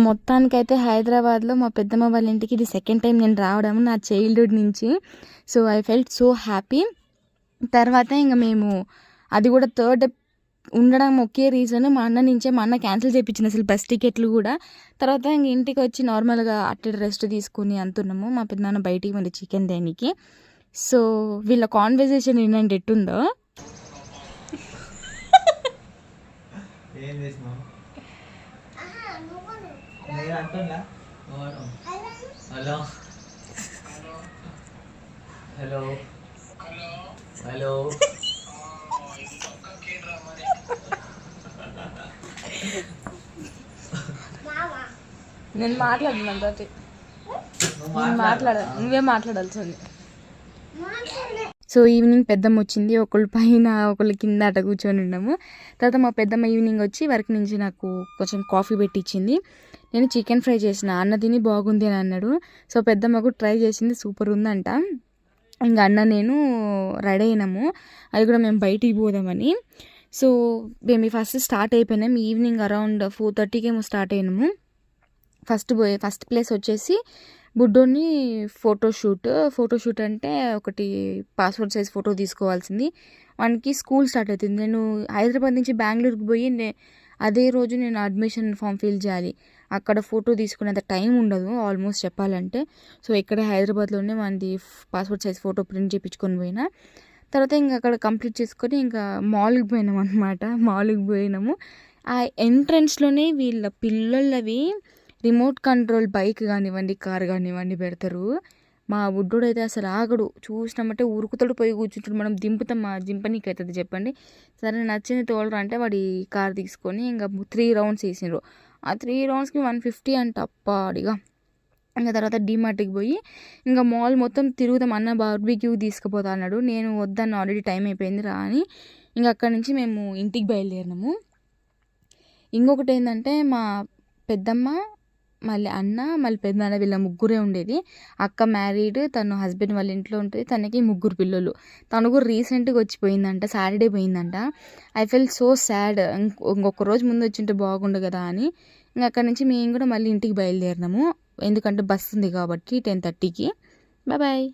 మొత్తానికైతే హైదరాబాద్లో మా పెద్దమ్మ వాళ్ళ ఇంటికి ఇది సెకండ్ టైం నేను రావడం నా చైల్డ్హుడ్ నుంచి. So I felt so happy. తర్వాత ఇంకా మేము అది కూడా థర్డ్ ఉండడం ఒకే రీజన్, మా అన్న నుంచే మా అన్న క్యాన్సిల్ చేయించింది అసలు బస్ టికెట్లు కూడా. తర్వాత ఇంక ఇంటికి వచ్చి నార్మల్గా అట్టి రెస్ట్ తీసుకుని అంటున్నాము. మా పెద్దనాన్న బయటికి మరి చికెన్ దేనికి. సో వీళ్ళ కాన్వర్జేషన్ ఏంటంటే ఎట్టుందో. హలో హలో హలో నేను మాట్లాడుతున్నాను తోటి, నువ్వే మాట్లాడాల్సింది. సో ఈవినింగ్ పెద్దమ్మ వచ్చింది, ఒకళ్ళు పైన ఒకళ్ళు కింద అట కూర్చొని ఉన్నాము. తర్వాత మా పెద్దమ్మ ఈవినింగ్ వచ్చి వర్క్ నుంచి నాకు కొంచెం కాఫీ పెట్టించింది. నేను చికెన్ ఫ్రై చేసిన, అన్న తిని బాగుంది అని అన్నాడు. సో పెద్దమ్మకు ట్రై చేసింది, సూపర్ ఉందంట. ఇంకా అన్న నేను రెడీ అయినాము, అది కూడా మేము బయటికి పోదామని. సో మేము ఫస్ట్ స్టార్ట్ అయిపోయినాము. ఈవినింగ్ అరౌండ్ 4:30కి ఏమో స్టార్ట్ అయినాము. ఫస్ట్ ప్లేస్ వచ్చేసి బుడ్డోని ఫోటోషూట్ అంటే ఒకటి పాస్పోర్ట్ సైజ్ ఫోటో తీసుకోవాల్సింది. వానికి స్కూల్ స్టార్ట్ అవుతుంది. నేను హైదరాబాద్ నుంచి బెంగళూరుకి పోయి అదే రోజు నేను అడ్మిషన్ ఫామ్ ఫిల్ చేయాలి. అక్కడ ఫోటో తీసుకునేంత టైం ఉండదు ఆల్మోస్ట్ చెప్పాలంటే. సో ఇక్కడే హైదరాబాద్లోనే మనది పాస్పోర్ట్ సైజ్ ఫోటో ప్రింట్ చేయించుకొని పోయినా. తర్వాత ఇంకా అక్కడ కంప్లీట్ చేసుకొని ఇంకా మాల్కి పోయినాము అనమాట. మాల్కి పోయినాము. ఆ ఎంట్రన్స్లోనే వీళ్ళ పిల్లలవి రిమోట్ కంట్రోల్ బైక్ కానివ్వండి, కార్ కానివ్వండి పెడతారు. మా బుడ్డోడు అయితే అసలు ఆగడు, చూసినామంటే ఉరుకుతాడు, పోయి కూర్చుంటాడు. మనం దింపనీకి అవుతుంది చెప్పండి. సరే నచ్చింది తోలరా అంటే వాడి కార్ తీసుకొని ఇంకా 3 రౌండ్స్ వేసిండ్రు. ఆ 3 రౌండ్స్కి 150 అంట అడిగా. ఇంకా తర్వాత డీమార్ట్కి పోయి ఇంకా మాల్ మొత్తం తిరుగుతాం. అన్న బార్బీక్యూ తీసుకుపోతా అన్నాడు. నేను వద్దన్న, ఆల్రెడీ టైం అయిపోయింది రా అని. ఇంకా అక్కడి నుంచి మేము ఇంటికి బయలుదేరినాము. ఇంకొకటి ఏంటంటే మా పెద్దమ్మ, మళ్ళీ అన్న, మళ్ళీ పెద్దనాన్న వీళ్ళ ముగ్గురే ఉండేది. అక్క మ్యారీడ్, తను హస్బెండ్ వాళ్ళ ఇంట్లో ఉంటుంది. తనకి 3 పిల్లలు. తను కూడా రీసెంట్గా వచ్చిపోయిందంట, సాటర్డే పోయిందంట. I fell so sad. ఇంకొక రోజు ముందు వచ్చింటే బాగుండు కదా అని. ఇంకా అక్కడి నుంచి మేము కూడా మళ్ళీ ఇంటికి బయలుదేరినాము. ఎందుకంటే బస్సు ఉంది కాబట్టి 10:30కి. బాయ్.